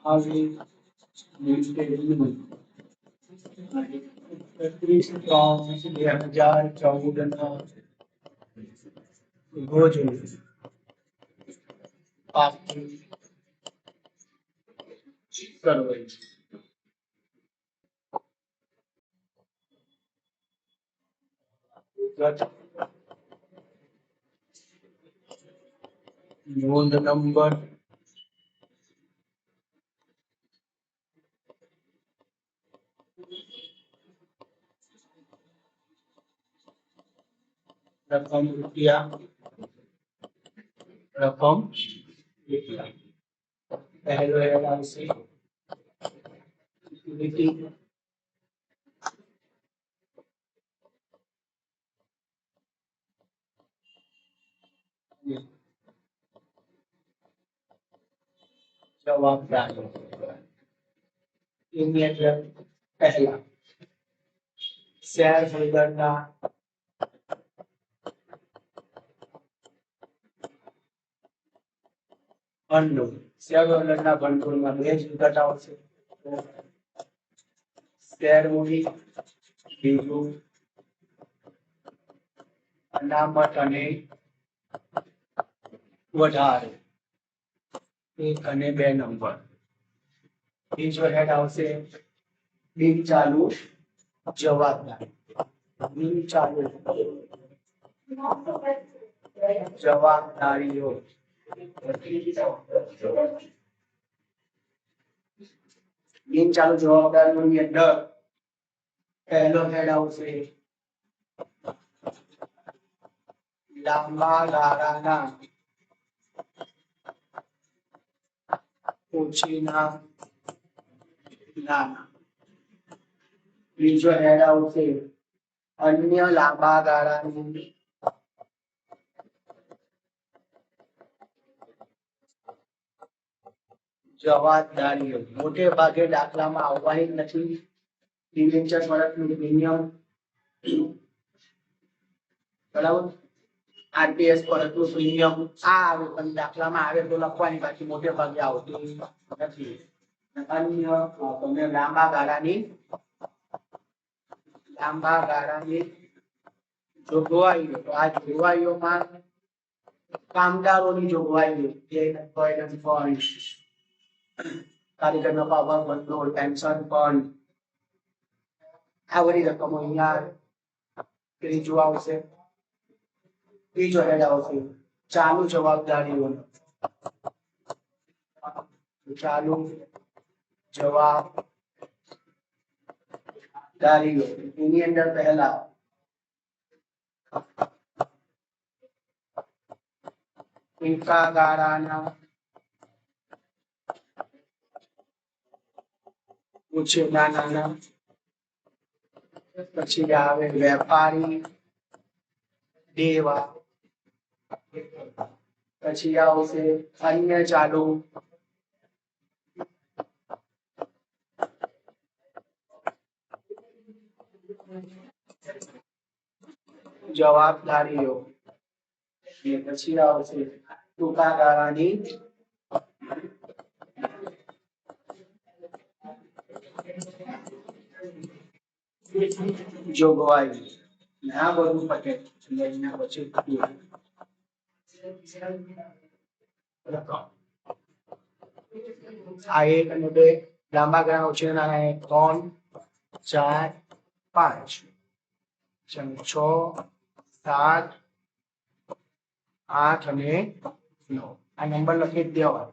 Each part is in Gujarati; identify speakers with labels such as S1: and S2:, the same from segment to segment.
S1: આવી લિમિટેડ 31/3/2014 નો રોજ પાકી કરવાઈ નોંધ નંબર રકમ રૂપિયા પહેલો હેડ આવશે યુટિલિટી જવાબદારી એની અંદર પહેલા શેર હોલ્ડરના ભંડોળ શેર હોલ્ડરના ભંડોળમાં બે જ વિગત આવશે શેર મૂડી બીજું અનામત અને વધારો 1 અને 2 નંબર બીજો હેડ આવશે બિન ચાલુ જવાબદારી બિન ચાલુ જવાબદારીઓ બિન ચાલુ જવાબદારીઓની અંદર પહેલો હેડ આવશે લાંબા ગાળાના ઓછીના નાના બીજો હેડ આવશે અન્ય લાંબા ગાળાની જવાબદારીઓ મોટે ભાગે દાખલામાં આવવાની જ નથી ડિબેન્ચર વર્ષનું પ્રીમિયમ બરાબર આરટીએસ પરતનું પ્રીમિયમ આ આવે પણ દાખલામાં આવે તો લખવાની બાકી મોટે ભાગે આવતું નથી અન્ય તમે લાંબા ગાળાની જોગવાઈઓ તો આ જોગવાઈઓમાં કામદારોની જોગવાઈઓ જે એમ્પ્લોયમેન્ટ ફંડ કારીગરનો પાવર ભંડોળ પેન્શન ફંડ આ બધી રકમો અહીંયા ત્રીજું આવશે ત્રીજો હેડ આવશે ચાલુ જવાબદારીઓ ચાલુ જવાબદારીઓ એની અંદર પહેલા ટૂંકા ગાળાના ઓછા નાના પછી આવે વેપારી દેવા પછી આવશે અન્ય ચાલુ જવાબદારીઓ પછી આવશે ટૂંકા ગાળાની જોગવાઈ આ બધું પતે એના પછી આ 1 અને 2 લાંબા ગાળા ઓછા નાના 3 4 5 6 7 8 અને 9 આ નંબર લખી દેવા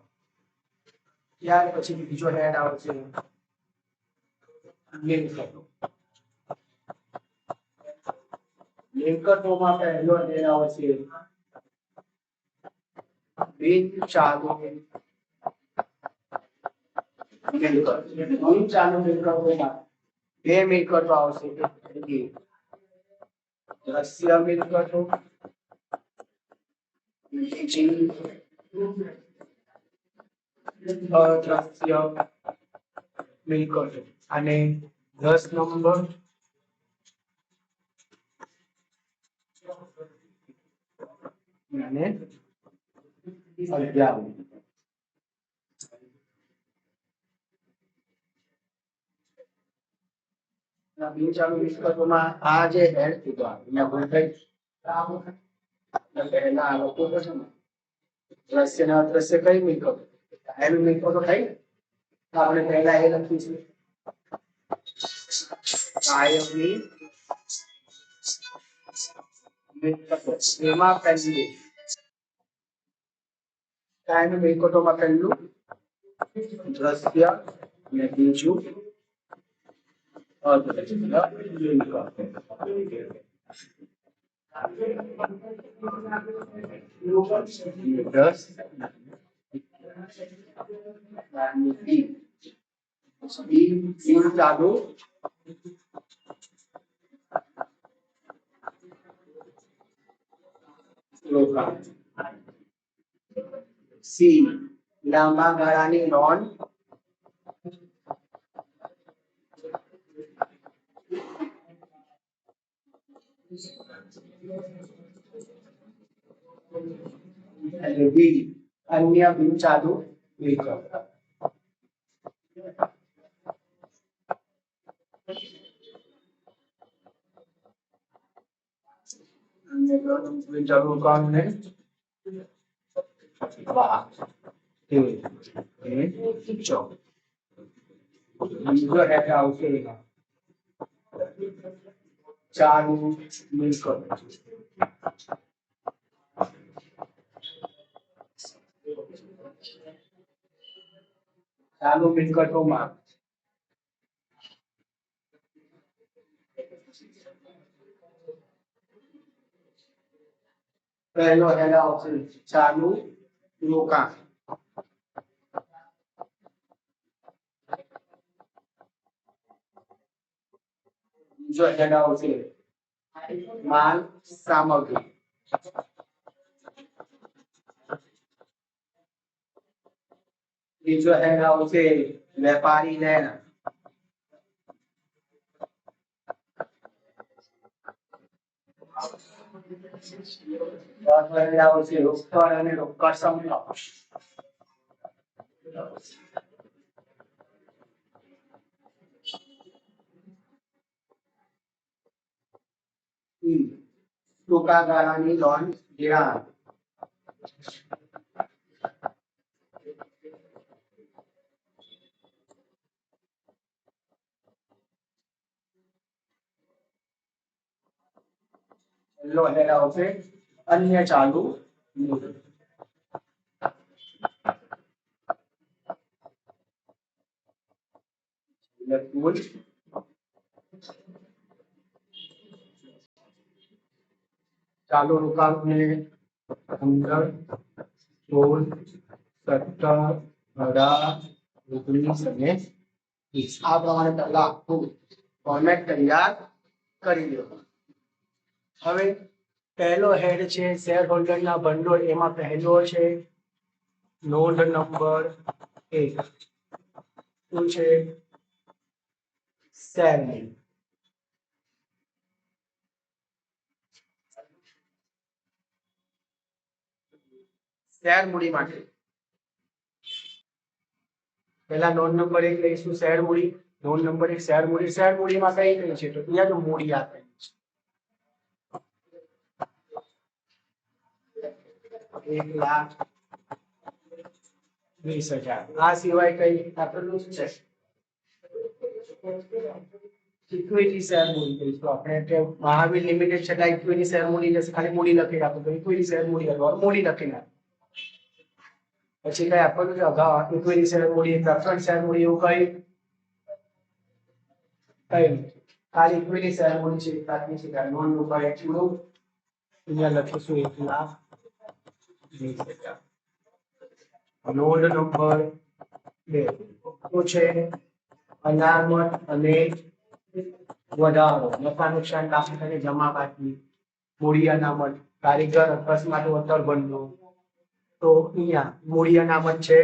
S1: ત્યાર પછી બીજો હેડ આવશે મિલકતોમાં પહેલો હેડ આવશે બિન ચાલુ મિલકતોમાં બે મિલકતો આવશે દ્રશ્ય મિલકતો અદ્રશ્ય મિલકતો અને 10 નંબર અને 11 બિનચાલુ મિલકતોમાં આ જે હેડ કીધો અહીંયા ભૂલ થઈ પહેલા આ લોકો છે ને દ્રશ્ય ને અદ્રશ્ય કઈ મિલકતો કાયમી મિલકતો થઈ ને આપણે પહેલા એ લખીશું કાયમી મિલકતો એમાં પહેલી કાયમી મિલકતોમાં પહેલું દ્રશ્ય અને બીજું અદ્રશ્ય મિલકત ચાલુ સી લાંબા ગાળાની લોન અને બી અન્ય બિનચાલુ મિલકત બિનચાલુ કામ ને વાહ એ ચો બીજો હેડ આવશે ચાલુ મિલકત ચાલુ મિલકતોમાં પહેલો હેડ આવશે ચાલુ રોકાણ બીજો હેડ આવશે માલ સામગ્રી ત્રીજો હેડ આવશે વેપારી લેણ ચોથો હેડ આવશે રોકડ અને રોકડ સમકક્ષ ટૂંકા ગાળાની લોન ધિરાણ છેલ્લો હેડ આવશે અન્ય ચાલુ મિલકત કુલ ચાલુ રોકાણ ને 15 16 17 18 19 અને 20 આ પ્રમાણે પહેલા આખું ફોર્મેટ તૈયાર કરી લો હવે પહેલો હેડ છે શેર હોલ્ડર ના ભંડોળ એમાં પહેલો છે નોંધ નંબર 1 શું છે શેર મૂડી શેર મૂડી માટે પહેલા નોંધ નંબર 1 લઈશું શેર મૂડી નોંધ નંબર 1 શેર મૂડીમાં કઈ કઈ છે તો અહીંયા જો મૂડી આપેલી છે 1,20,000 આ સિવાય કઈ આપેલું છે ઇક્વિટી શેર મૂડી કહીશું આપણે કે મહાવીર લિમિટેડ છે એટલે ઇક્વિટી શેર મૂડી જશે ખાલી મૂડી લખી રાખો તો ઇક્વિટી શેર મૂડી અથવા મૂડી લખી નાખો પછી કઈ આપેલું છે અગાઉ ઇક્વિટી શેર મૂડી પ્રેફરન્સ શેર મૂડી એવું કઈ ખાલી ઇક્વિટી શેર મૂડી છે પ્રાથમિક છે નોંધ ઉપર એટલું અહીંયા લખીશું 1,20,000 નોંધ નંબર 2 શું છે અનામત અને વધારો નફા નુકસાન દાખલ કરીને જમા બાકી મૂડી અનામત કારીગર અકસ્માત વળતર ભંડોળ તો અહીંયા મૂડી અનામત છે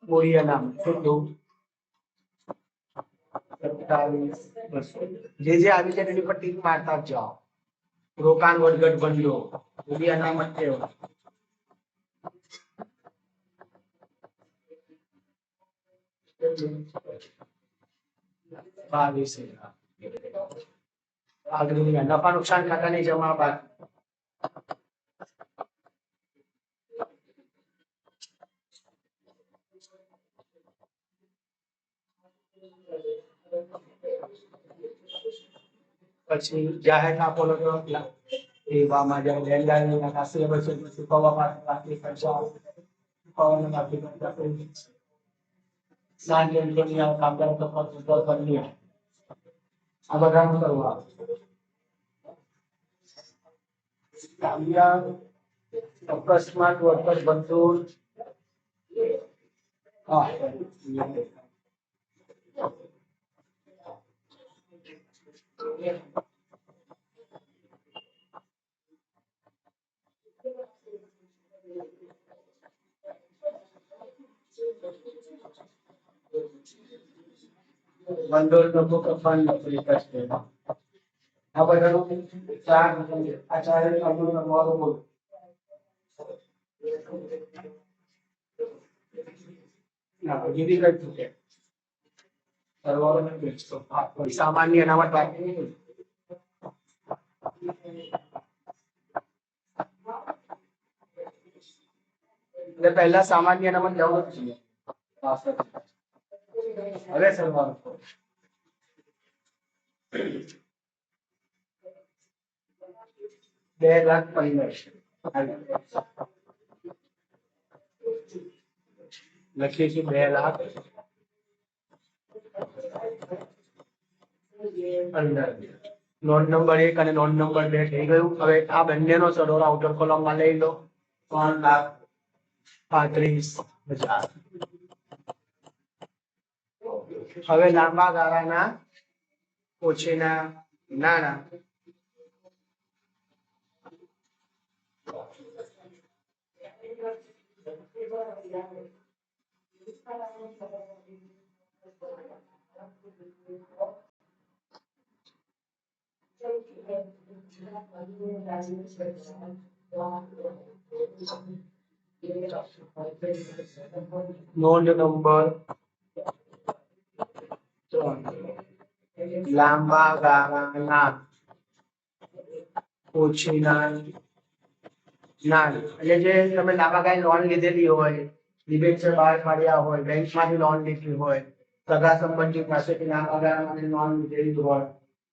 S1: મૂડી અનામત કેટલું 27,200 જે આવી છે તેની પર ટીક મારતા જાઓ રોકાણ વધઘટ ભંડોળ મૂડી અનામત કેવો 22,000 આગળ નફા નુકસાન ખાતાની જમા બાકી પછી જાહેર નાપો એવામાં જ્યારે લેણદારની આશરે બચે ચૂકવવા માટે બાકી ખર્ચા ચૂકવવાના બાકી ખર્ચા સ્નાન કેન્દ્રની કામદાર તપાસ કરવી આ બધાનું કરવા અકસ્માત વળતર ભંડોળ ભંડોળ લોકો કફાન નોકરી કરશે આ બધાનું ચાર આચાર્ય કામનું નંબર બોલ ના જીવી કઈ ચૂકે સરવાળો નથી તો સામાન્ય અનામત બાકી નહીં એટલે પહેલા સામાન્ય અનામત જવું જ જોઈએ હવે સરવાળો 2,15,000 લખીએ છીએ 2,15,000 નોંધ નંબર 1 અને નોંધ નંબર 2 થઈ ગયું હવે આ બંનેનો સરવાળો આઉટર કોલમમાં લઈ લો 3,35,000 હવે લાંબા ગાળાના ઓછીના નાણાં નોંધ નંબર 3 લાંબા ગાળાના ઓછીના નાણાં એટલે જે તમે લાંબા ગાળે લોન લીધેલી હોય ડિબેન્ચર બહાર પાડ્યા હોય બેંકમાંથી લોન લીધી હોય સગા સંબંધી પાસેથી લાંબા ગાળાની લોન લીધેલી હોય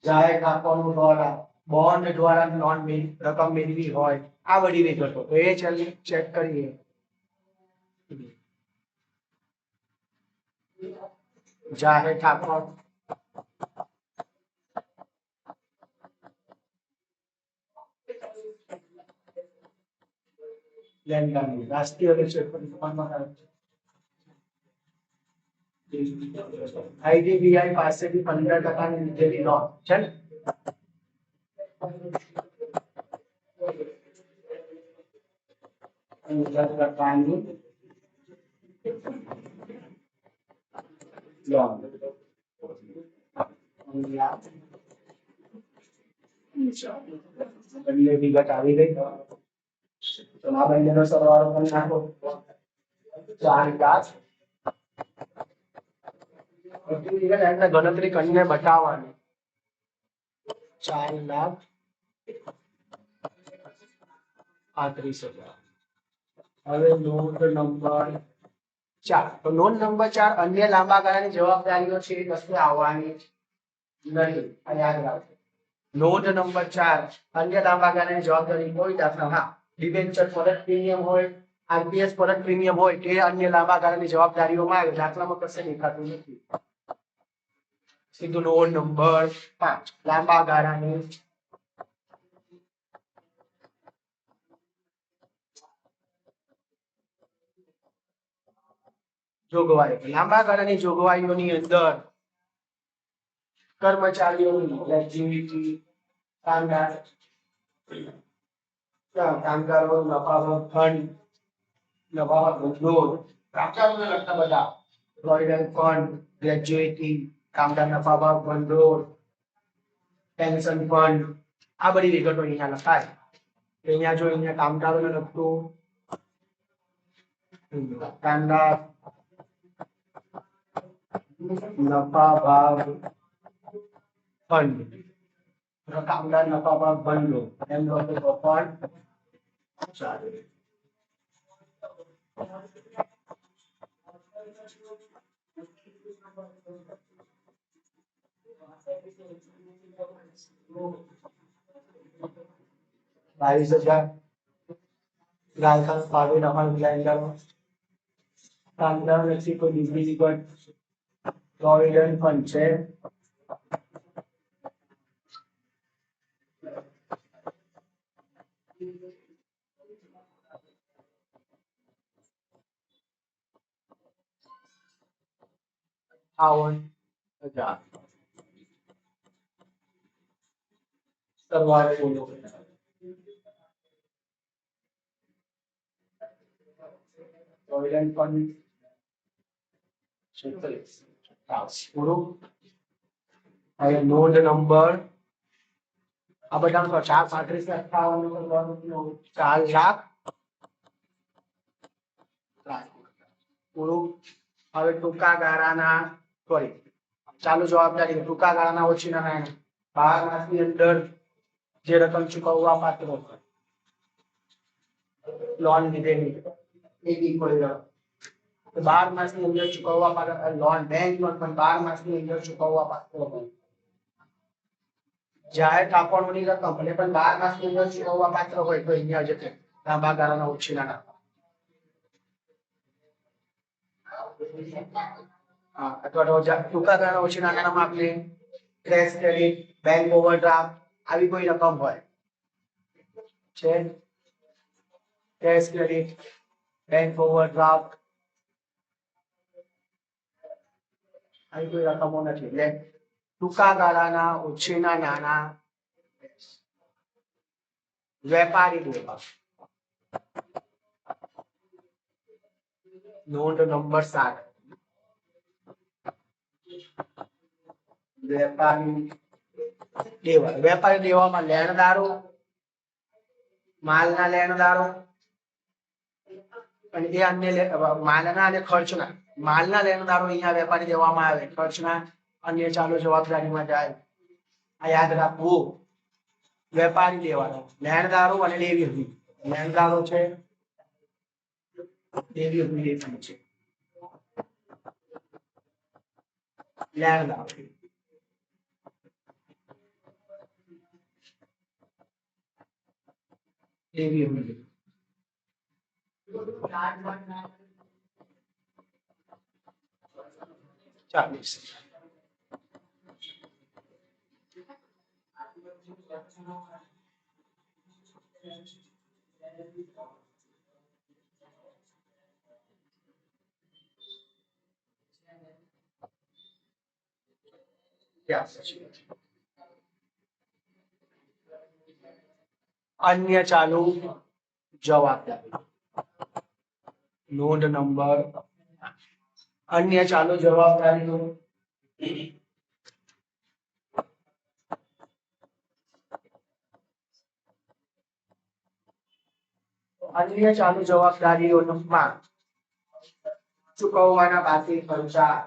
S1: જાહેર ખાતાનું દ્વારા બોન્ડ દ્વારા લોન રકમ મેળવી હોય આ બધી વિગતો તો એ ચેક કરીએ જાહેર ખાતા રાષ્ટ્રીય આઈડીબીઆઈ પાસેથી 15% લીધેલી લોન છે ને બંને વિગત આવી ગઈ તો આ બંનેનો સરવાળો કરી નાખો 4,00,000 ગણતરી કરીને બતાવવાની 4,35,000 હવે નોંધ નંબર 4 તો નોંધ નંબર 4 અન્ય લાંબા ગાળાની જવાબદારીઓ છે એ કશું આવવાની નહીં આ યાદ રાખો નોંધ નંબર 4 અન્ય લાંબા ગાળાની જવાબદારી કોઈ દાખલામાં ડિબેન્ચર પરત પ્રીમિયમ હોય આરપીએસ પરત પ્રીમિયમ હોય તે અન્ય લાંબા ગાળાની જવાબદારીઓમાં આવે દાખલામાં કશે દેખાતું નથી સીધું નોંધ નંબર 5 લાંબા ગાળાની જોગવાઈ લાંબા ગાળાની જોગવાઈઓની અંદર કર્મચારીઓની ગ્રેચ્યુટી કામદારો નફાવર્ત ફંડ નફાવર્ત ભંડોળ કામદારોને લગતા બધા પ્રોવિડન્ટ ફંડ ગ્રેચ્યુટી કામદાર નફાવર્ત ભંડોળ પેન્શન ફંડ આ બધી વિગતો અહીંયા લખાય અહીંયા જો અહીંયા કામદારોને લગતું કામદાર નફા ભાગ ફંડ રકમદાર નફા ભાગ ભંડોળ એમ લો તો પણ ચાલે. બાવીસ હજાર ગાયકા પાવી નફા બ્લેન્ડર કામદાર વ્યક્તિ કોઈ બીજી કોઈ પ્રોવિડન્ટ ફંડ છે. આવન હજાર સરવાળે બોલો પ્રોવિડન્ટ ફંડ 46 પૂરું. હવે નોંધ નંબર આ બધાનો 435 58 4 લાખ પૂરું. હવે ટૂંકા ગાળાના સોરી ચાલુ જવાબદારી ટૂંકા ગાળાના ઓછીના નાણાં 12 માસની અંદર જે રકમ ચૂકવવા પાત્ર હોય લોન લીધેલી એ ઇક્વલ 12 માસની અંદર ચૂકવવા પાત્ર લોન બેંક લોન પણ 12 માસની અંદર ચૂકવવા પાત્ર હોય. જાહેર થાપણોની રકમ અને પણ 12 માસની અંદર ચૂકવવા પાત્ર હોય તો અહીંયા જશે લાંબા ગાળાના ઓછીના નાણાં. અથવા તો ટૂંકા ગાળાના ઓછીના નાણાંમાં આપણે કેશ ક્રેડિટ બેંક ઓવરડ્રાફ્ટ આવી કોઈ રકમ હોય છે કેશ ક્રેડિટ બેંક ઓવરડ્રાફ્ટ આવી કોઈ રકમો નથી એટલે ટૂંકા ગાળાના ઓછીના નાણાં વેપારી દેવા નોંધ નંબર 7 વેપારી દેવામાં લેણદારો માલના લેણદારો અને એ અન્ય માલના અને ખર્ચના માલના લેણદારો અહીંયા વેપારી દેવામાં આવે ખર્ચના અન્ય ચાલુ જવાબદારીમાં જાય. આ યાદ રાખવું. વેપારી દેવાનો લેણદારો અને દેવી હુંડી લેણદારો છે દેવી હુંડી છે લેણદારો દેવી હુંડી ચાલીસ અન્ય ચાલુ જવાબદારી નોંધ નંબર અન્ય ચાલુ જવાબદારીનું અન્ય ચાલુ જવાબદારીઓમાં ચૂકવવાના બાકી ખર્ચા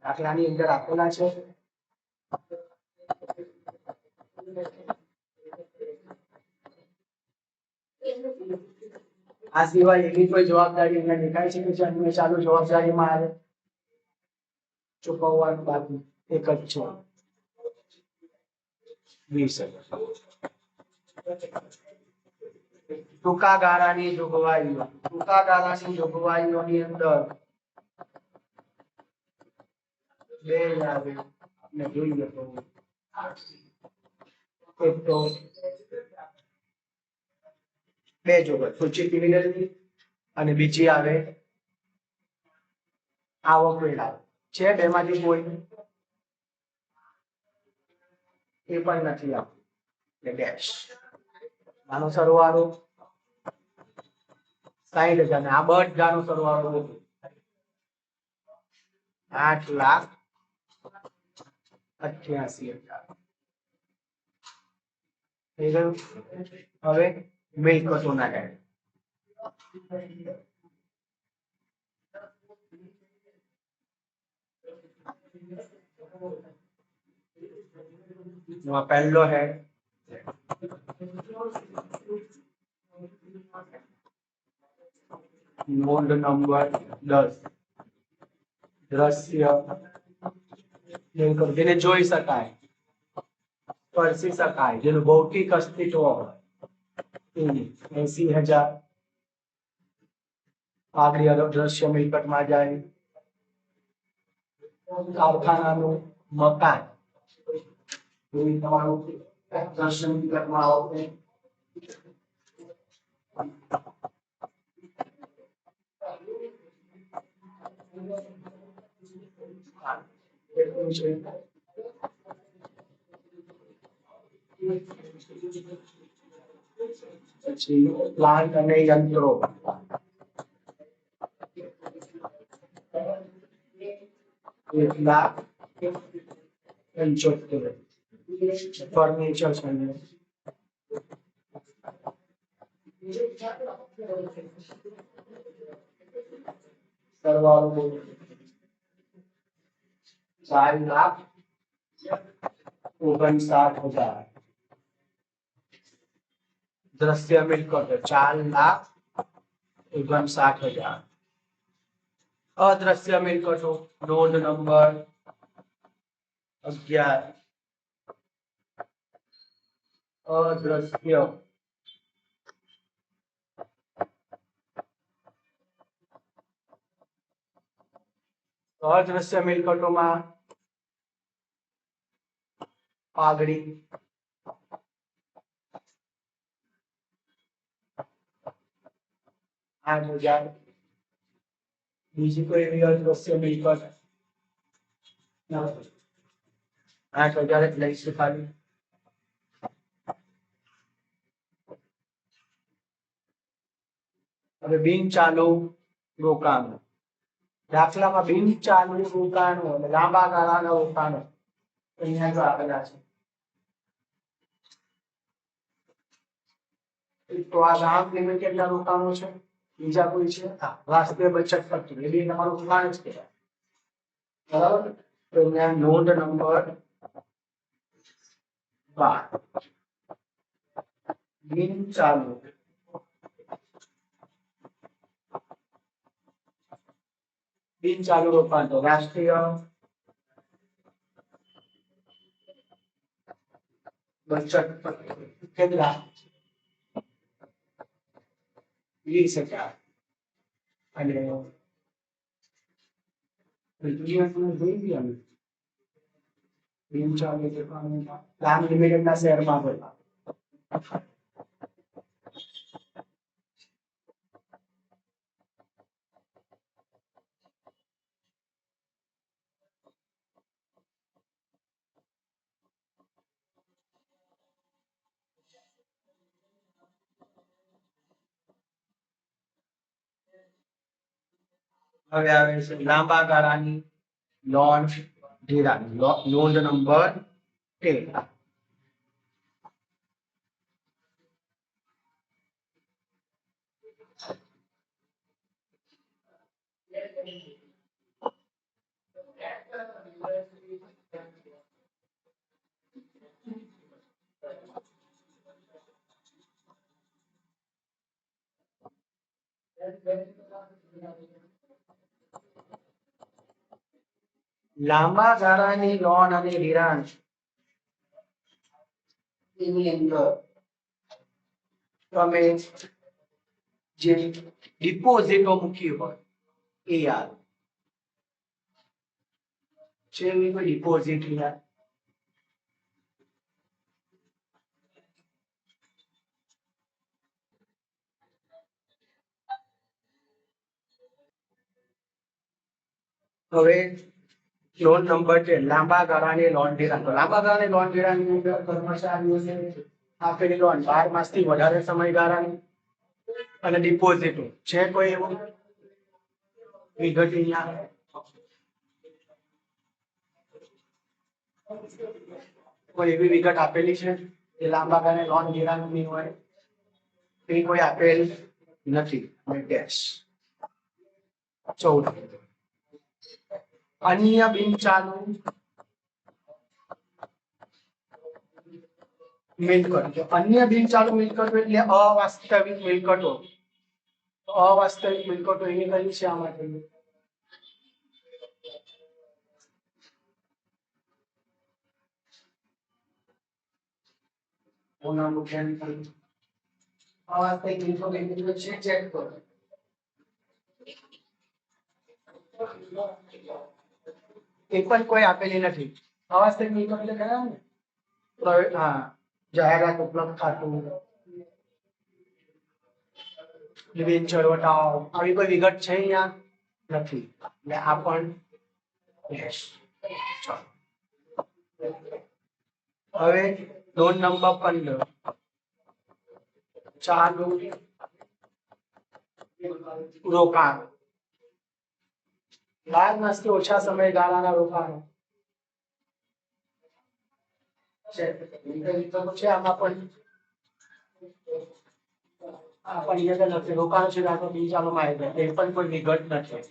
S1: દાખલાની અંદર આપેલા છે. આ સિવાય એવી કોઈ જવાબદારી અહીંયા દેખાય છે કે જે અન્ય ચાલુ જવાબદારીમાં આવે ચૂકવવાનું બાકી એક જ છે 20,000. ટૂંકા ગાળાની જોગવાઈઓની અંદર બે આવે ને જોઈએ તો એક તો બે જોગવાઈ સૂચિત ડિવિડન્ડ અને બીજી આવે આવક વેરા છે બેમાંથી કોઈ એ પણ નથી આવતું એટલે ડેશ આનો સરવાળો 60,000 ને આ બધાનો સરવાળો 8,88,000 થઈ ગયું. હવે મિલકતોના હેડ पहलो है नोंध नंबर 10 દ્રશ્ય જેને જોઈ શકાય સ્પર્શી શકાય જેનું ભૌતિક અસ્તિત્વ હોય 80,000 આગળ દ્રશ્ય મિલકતમાં જાય કારખાનાનું મકાન તમારું દ્રશ્ય મિલકતમાં આવશે પ્લાન્ટ અને યંત્રો 1,75,000 ફર્નિચર છે સરવાળો 4,59,000 દ્રશ્ય મિલકતો 4,59,000 અદ્રશ્ય મિલકતો નોંધ નંબર 11 અદ્રશ્ય અદ્રશ્ય મિલકતોમાં પાઘડી 8,000 બીજી કોઈ એવી અદ્રશ્ય મિલકત 8,000 લઈશું ખાલી હવે બિન ચાલુ રોકાણ દાખલામાં બિન ચાલુ રોકાણો અને લાંબા ગાળાના રોકાણો અહીંયા જો આપેલા છે તો આ રામ લિમિટેડના રોકાણો છે બીજા કોઈ છે રાષ્ટ્રીય બચત પત્ર એ બી તમારું રોકાણ જ કહેવાય બરાબર તો અહીંયા નોંધ નંબર 12 બિન ચાલુ રોકાણ તો રાષ્ટ્રીય બચત પત્ર કેટલા 20,000 અને બિન ચાલુ રામ લિમિટેડના શેરમાં હોય હવે આવે છે લાંબા ગાળાની લોન ધિરાણ નોંધ નંબર 13 લાંબા ગાળાની લોન અને ધિરાણ એની અંદર તમે જે ડિપોઝિટો મૂકી હોય એ યાદ છે એવી કોઈ ડિપોઝિટ યાદ હવે લોન નંબર 10 લાંબા ગાળાની લોન ધિરાણ તો લાંબા ગાળાની લોન ધિરાણની અંદર કર્મચારીઓને આપેલી લોન 12 માસથી વધારે સમયગાળાની અને ડિપોઝિટો છે કોઈ એવું વિગત અહીંયા કોઈ એવી વિગત આપેલી છે કે લાંબા ગાળાની લોન ધિરાણની હોય એ કોઈ આપેલ નથી અને ડેશ 14 અન્ય બિન ચાલુ મિલકતો અન્ય બિન ચાલુ મિલકતો એટલે અવાસ્તવિક મિલકતો અવાસ્તવિક મિલકતો એની કઈ છે આમાંથી અવાસ્તવિક મિલકતો એટલે છે ચેક કરો એ પણ કોઈ આપેલી નથી અવાસ્તવિક મિલકત એટલે ખરા ને હા જાહેરાત ઉપલબ્ધ ખાતું ચળવટાઓ આવી કોઈ વિગત છે અહીંયા નથી એટલે આ પણ yes. હવે નોંધ નંબર 15 ચાલુ રોકાણ 12 માસથી ઓછા સમયગાળાના રોકાણો છે આમાં પણ રોકાણ છે બિન ચાલુ માહિતી એ પણ કોઈ વિગત નથી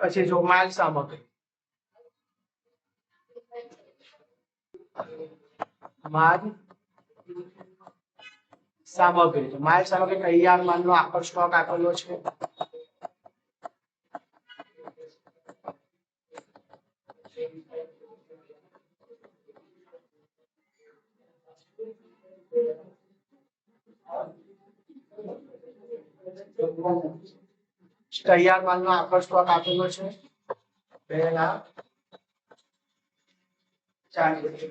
S1: પછી જો માલ સામગ્રી માલ સામગ્રી તૈયાર માલનો આખો સ્ટોક આપેલો છે તૈયાર માલનો આખો સ્ટોક આપેલો છે 2,40,000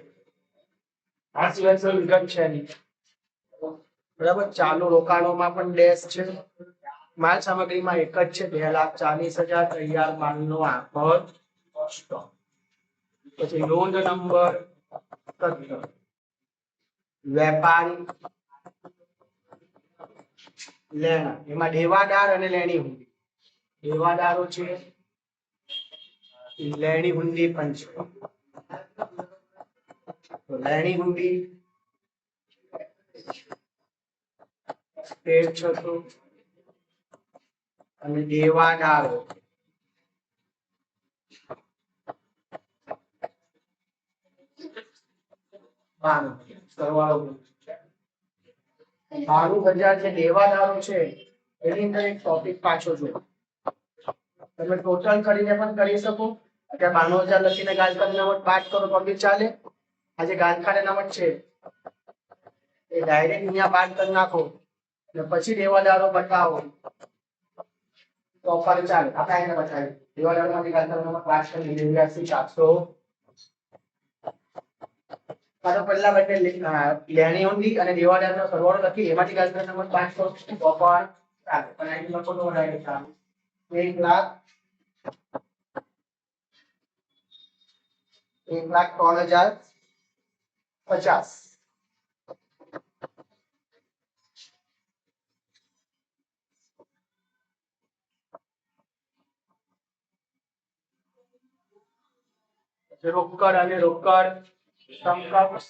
S1: આ સિવાય કોઈ વિગત છે નહીં બરાબર ચાલુ રોકાણોમાં પણ ડેશ છે માલ સામગ્રીમાં એક જ છે 2,40,000 તૈયાર માલનો આખો સ્ટોક પછી નોંધ નંબર 17 વેપારી લેણા એમાં દેવાદાર અને લેણી હુંડી દેવાદારો છે લેણી હુંડી પણ છે તો લેણી હુંડી 13,600 અને દેવાદારો સરવાળો 92,000 જે દેવાદારો છે એની અંદર એક ટોપિક પાછો જો તમે ટોટલ કરીને પણ કરી શકો કે 92,000 લખીને ગાલખાને નમત બાદ કરો તો બી ચાલે આજે ગાલખાને નમત છે એ ડાયરેક્ટ અહીંયા બાદ કરી નાખો અને પછી દેવાદારો બતાવો તો પર ચાલે આપણે એને બતાવીએ દેવાદારોમાંથી ગાલખાને નમત બાદ કરી 82,400 મારો પહેલા બટે લેણી હુંડી અને દેવાદારનો સરવાળો લખી એમાંથી ગાલખાને નમત 500 તો પણ ચાલે પણ અહીં લખો તો ડાયરેક્ટ ચાલે 1,03,50 રોકડ અને રોકડ સમકક્ષ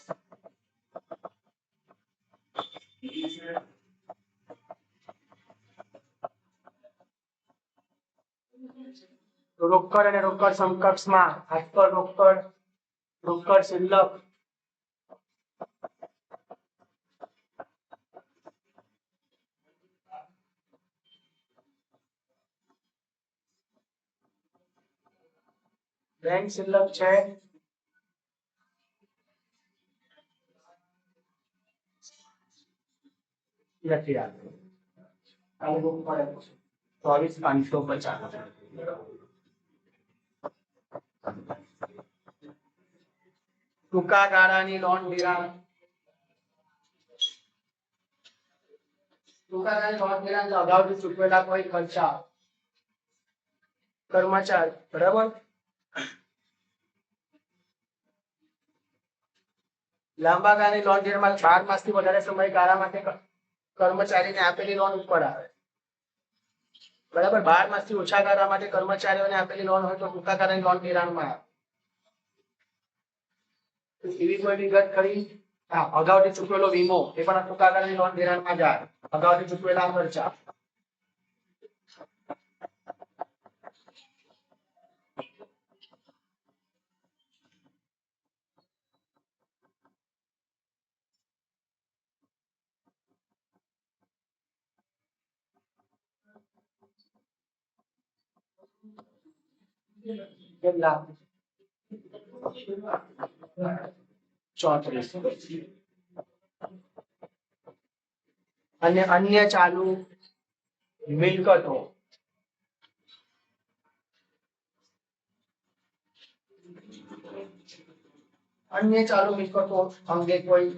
S1: રોકડ અને રોકડ સમકક્ષમાં આજકલ રોકડ શિલ્લક બેંક શિલ્લક છે નથી આપેલું આ બુક પડે 24,550 ટૂંકા ગાળાની લોન ધિરાણ અગાઉથી ચૂકવેલા કોઈ ખર્ચા કર્મચારી બરાબર લાંબા ગાળાની લોન ધિરાણમાં 12 માસથી વધારે સમયગાળા માટે કર્મચારીને આપેલી લોન ઉપર આવે બરાબર 12 માસથી ઓછા ગાળા માટે કર્મચારીઓને આપેલી લોન હોય તો ટૂંકા ગાળાની લોન ધિરાણમાં આવે એવી કોઈ વિગત ખરી હા, અગાઉથી ચૂકવેલો વીમો એ પણ ટૂંકા ગાળાની લોન ધિરાણમાં જાય. અગાઉથી ચૂકવેલા ખર્ચા. કેટલા? 34. અને અન્ય ચાલુ મિલકતો અન્ય ચાલુ મિલકતો અંગે કોઈ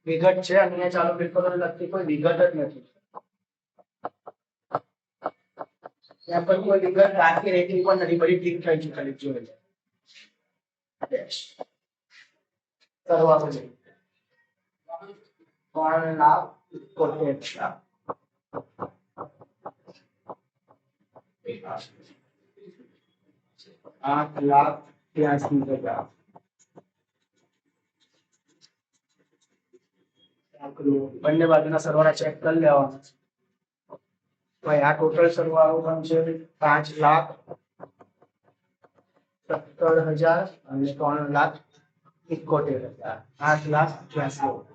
S1: વિગત છે? અન્ય ચાલુ મિલકતોને લગતી કોઈ વિગત જ નથી. ત્યાં પર કોઈ વિગત બાકી રહેતી પણ નથી. બધી ઠીક થઈ છે. ખાલી જોઈ લો. સરવાળો છે 3,71,00,000. 8,83,000. બંને બાજુના સરવાળા ચેક કરી લેવાના. ભાઈ આ ટોટલ સરવાળો પણ છે 5,17,000 અને 3,71,000. 8,83,000.